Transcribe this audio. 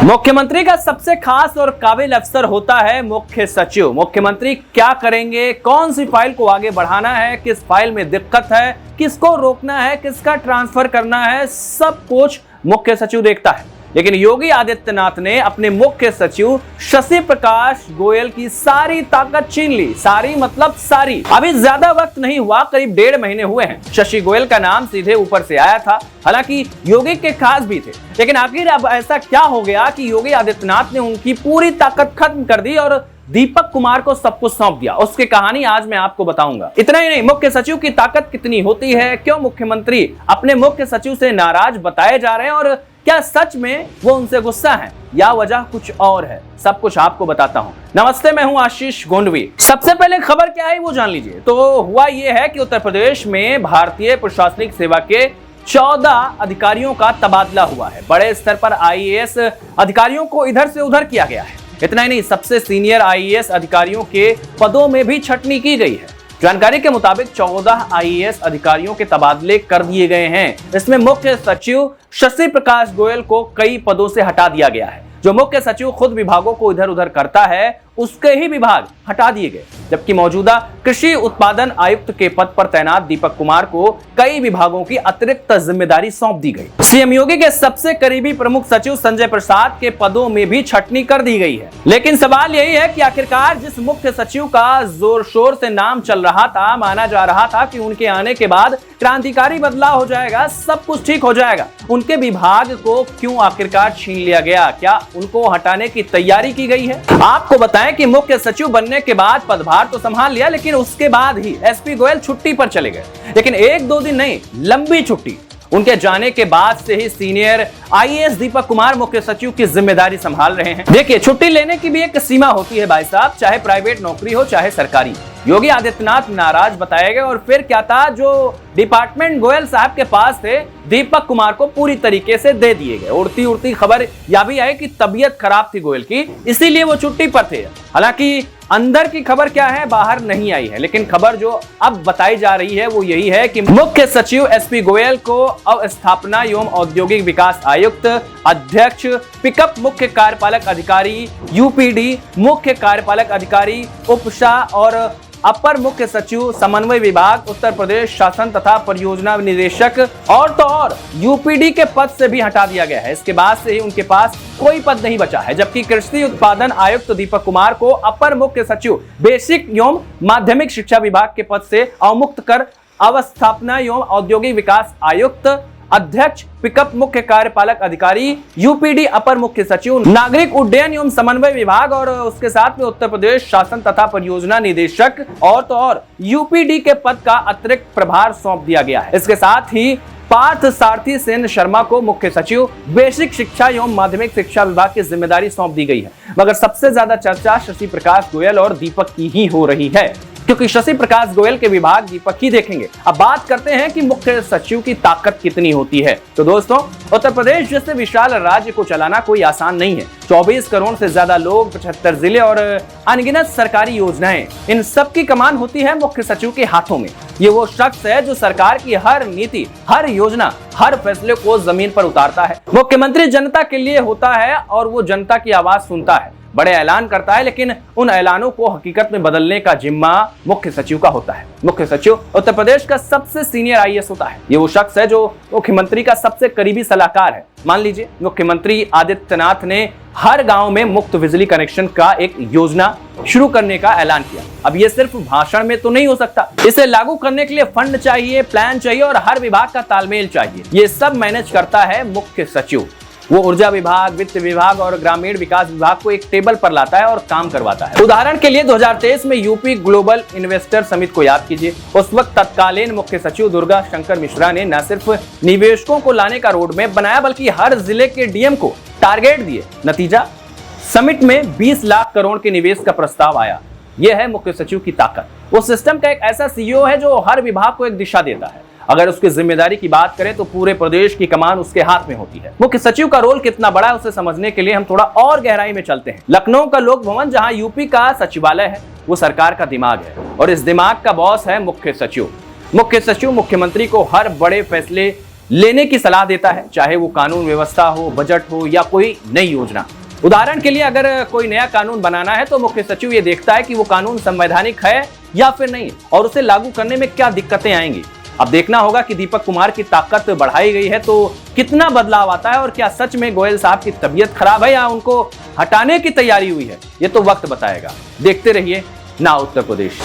मुख्यमंत्री का सबसे खास और काबिल अफसर होता है मुख्य सचिव। मुख्यमंत्री क्या करेंगे, कौन सी फाइल को आगे बढ़ाना है, किस फाइल में दिक्कत है, किसको रोकना है, किसका ट्रांसफर करना है, सब कुछ मुख्य सचिव देखता है। लेकिन योगी आदित्यनाथ ने अपने मुख्य सचिव शशि प्रकाश गोयल की सारी ताकत छीन ली। सारी मतलब सारी। अभी ज्यादा वक्त नहीं हुआ, करीब 1.5 महीने हुए हैं। शशि गोयल का नाम सीधे ऊपर से आया था, हालांकि योगी के खास भी थे। लेकिन आखिर अब ऐसा क्या हो गया कि योगी आदित्यनाथ ने उनकी पूरी ताकत खत्म कर दी और दीपक कुमार को सब कुछ सौंप दिया। उसकी कहानी आज मैं आपको बताऊंगा। इतना ही नहीं, मुख्य सचिव की ताकत कितनी होती है, क्यों मुख्यमंत्री अपने मुख्य सचिव से नाराज बताए जा रहे हैं और क्या सच में वो उनसे गुस्सा है या वजह कुछ और है, सब कुछ आपको बताता हूं। नमस्ते, मैं हूं आशीष गोंडवी। सबसे पहले खबर क्या है वो जान लीजिए। तो हुआ ये है कि उत्तर प्रदेश में भारतीय प्रशासनिक सेवा के 14 अधिकारियों का तबादला हुआ है। बड़े स्तर पर आईएएस अधिकारियों को इधर से उधर किया गया है। इतना ही नहीं, सबसे सीनियर आईएएस अधिकारियों के पदों में भी छटनी की गई है। जानकारी के मुताबिक 14 आईएएस अधिकारियों के तबादले कर दिए गए हैं। इसमें मुख्य सचिव शशि प्रकाश गोयल को कई पदों से हटा दिया गया है। जो मुख्य सचिव खुद विभागों को इधर उधर करता है, उसके ही विभाग हटा दिए गए। जबकि मौजूदा कृषि उत्पादन आयुक्त के पद पर तैनात दीपक कुमार को कई विभागों की अतिरिक्त जिम्मेदारी सौंप दी गई। सीएम योगी के सबसे करीबी प्रमुख सचिव संजय प्रसाद के पदों में भी छटनी कर दी गई है। लेकिन सवाल यही है कि आखिरकार जिस मुख्य सचिव का जोर शोर से नाम चल रहा था, माना जा रहा था कि उनके आने के बाद क्रांतिकारी बदलाव हो जाएगा, सब कुछ ठीक हो जाएगा, उनके विभाग को क्यों आखिरकार छीन लिया गया? क्या उनको हटाने की तैयारी की गई है? आपको बताएं कि मुख्य सचिव बनने के बाद पदभार तो संभाल लिया, लेकिन उसके बाद ही एसपी गोयल छुट्टी पर चले गए। लेकिन 1-2 दिन नहीं, लंबी छुट्टी। उनके जाने के बाद से ही सीनियर आईएएस दीपक कुमार मुख्य सचिव की जिम्मेदारी संभाल रहे हैं। देखिए, छुट्टी लेने की भी एक सीमा होती है भाई साहब, चाहे प्राइवेट नौकरी हो चाहे सरकारी। योगी आदित्यनाथ नाराज बताए गए और फिर क्या था, जो डिपार्टमेंट गोयल साहब के पास थे, दीपक कुमार को पूरी तरीके से दे दिए गए। उड़ती उड़ती खबर यह भी आई कि तबीयत खराब थी गोयल की, इसीलिए वो छुट्टी पर थे। हालांकि अंदर की खबर क्या है बाहर नहीं आई है, लेकिन खबर जो अब बताई जा रही है वो यही है कि मुख्य सचिव एसपी गोयल को अवस्थापना एवं औद्योगिक विकास आयुक्त, अध्यक्ष, पिकअप मुख्य कार्यपालक अधिकारी, यूपीडी मुख्य कार्यपालक अधिकारी, उपशा और अपर मुख्य सचिव समन्वय विभाग, उत्तर प्रदेश शासन तथा परियोजना निदेशक और तो और यूपीडी के पद से भी हटा दिया गया है। इसके बाद से ही उनके पास कोई पद नहीं बचा है। जबकि कृषि उत्पादन आयुक्त दीपक कुमार को अपर मुख्य सचिव बेसिक एवं माध्यमिक शिक्षा विभाग के पद से अवमुक्त कर अवस्थापना एवं औद्योगिक विकास आयुक्त, अध्यक्ष, पिकअप मुख्य कार्यपालक अधिकारी, यूपीडी अपर मुख्य सचिव, नागरिक उड्डयन एवं समन्वय विभाग और उसके साथ में उत्तर प्रदेश शासन तथा परियोजना निदेशक और तो और यूपीडी के पद का अतिरिक्त प्रभार सौंप दिया गया है। इसके साथ ही पार्थ सारथी सेन शर्मा को मुख्य सचिव बेसिक शिक्षा एवं माध्यमिक शिक्षा विभाग की जिम्मेदारी सौंप दी गई है। मगर सबसे ज्यादा चर्चा शशि प्रकाश गोयल और दीपक की ही हो रही है, क्योंकि शशि प्रकाश गोयल के विभाग दीपक ही देखेंगे। अब बात करते हैं कि मुख्य सचिव की ताकत कितनी होती है। तो दोस्तों, उत्तर प्रदेश जैसे विशाल राज्य को चलाना कोई आसान नहीं है। 24 करोड़ से ज्यादा लोग, 75 जिले और अनगिनत सरकारी योजनाएं, इन सब की कमान होती है मुख्य सचिव के हाथों में। ये वो शख्स है जो सरकार की हर नीति, हर योजना, हर फैसले को जमीन पर उतारता है। मुख्यमंत्री जनता के लिए होता है और वो जनता की आवाज सुनता है, बड़े ऐलान करता है, लेकिन उन ऐलानों को हकीकत में बदलने का जिम्मा मुख्य सचिव का होता है। मुख्य सचिव उत्तर प्रदेश का सबसे सीनियर आईएएस होता है। ये वो शख्स है जो मुख्यमंत्री का सबसे करीबी सलाहकार है। मान लीजिए, मुख्यमंत्री आदित्यनाथ ने हर गांव में मुफ्त बिजली कनेक्शन का एक योजना शुरू करने का ऐलान किया। अब ये सिर्फ भाषण में तो नहीं हो सकता, इसे लागू करने के लिए फंड चाहिए, प्लान चाहिए और हर विभाग का तालमेल चाहिए। ये सब मैनेज करता है मुख्य सचिव। वो ऊर्जा विभाग, वित्त विभाग और ग्रामीण विकास विभाग को एक टेबल पर लाता है और काम करवाता है। उदाहरण के लिए 2023 में यूपी ग्लोबल इन्वेस्टर समिट को याद कीजिए। उस वक्त तत्कालीन मुख्य सचिव दुर्गा शंकर मिश्रा ने न सिर्फ निवेशकों को लाने का रोड मैप बनाया, बल्कि हर जिले के डीएम को टारगेट दिए। नतीजा, समिट में 20 लाख करोड़ के निवेश का प्रस्ताव आया। यह है मुख्य सचिव की ताकत। वो सिस्टम का एक ऐसा सीईओ है जो हर विभाग को एक दिशा देता है। अगर उसकी जिम्मेदारी की बात करें तो पूरे प्रदेश की कमान उसके हाथ में होती है। मुख्य सचिव का रोल कितना बड़ा है उसे समझने के लिए हम थोड़ा और गहराई में चलते हैं। लखनऊ का लोक भवन, जहां यूपी का सचिवालय है, वो सरकार का दिमाग है और इस दिमाग का बॉस है मुख्य सचिव। मुख्य सचिव मुख्यमंत्री को हर बड़े फैसले लेने की सलाह देता है, चाहे वो कानून व्यवस्था हो, बजट हो या कोई नई योजना। उदाहरण के लिए अगर कोई नया कानून बनाना है तो मुख्य सचिव ये देखता है कि वो कानून संवैधानिक है या फिर नहीं और उसे लागू करने में क्या दिक्कतें आएंगी। अब देखना होगा कि दीपक कुमार की ताकत बढ़ाई गई है तो कितना बदलाव आता है और क्या सच में गोयल साहब की तबीयत खराब है या उनको हटाने की तैयारी हुई है, ये तो वक्त बताएगा। देखते रहिए नाउ उत्तर प्रदेश।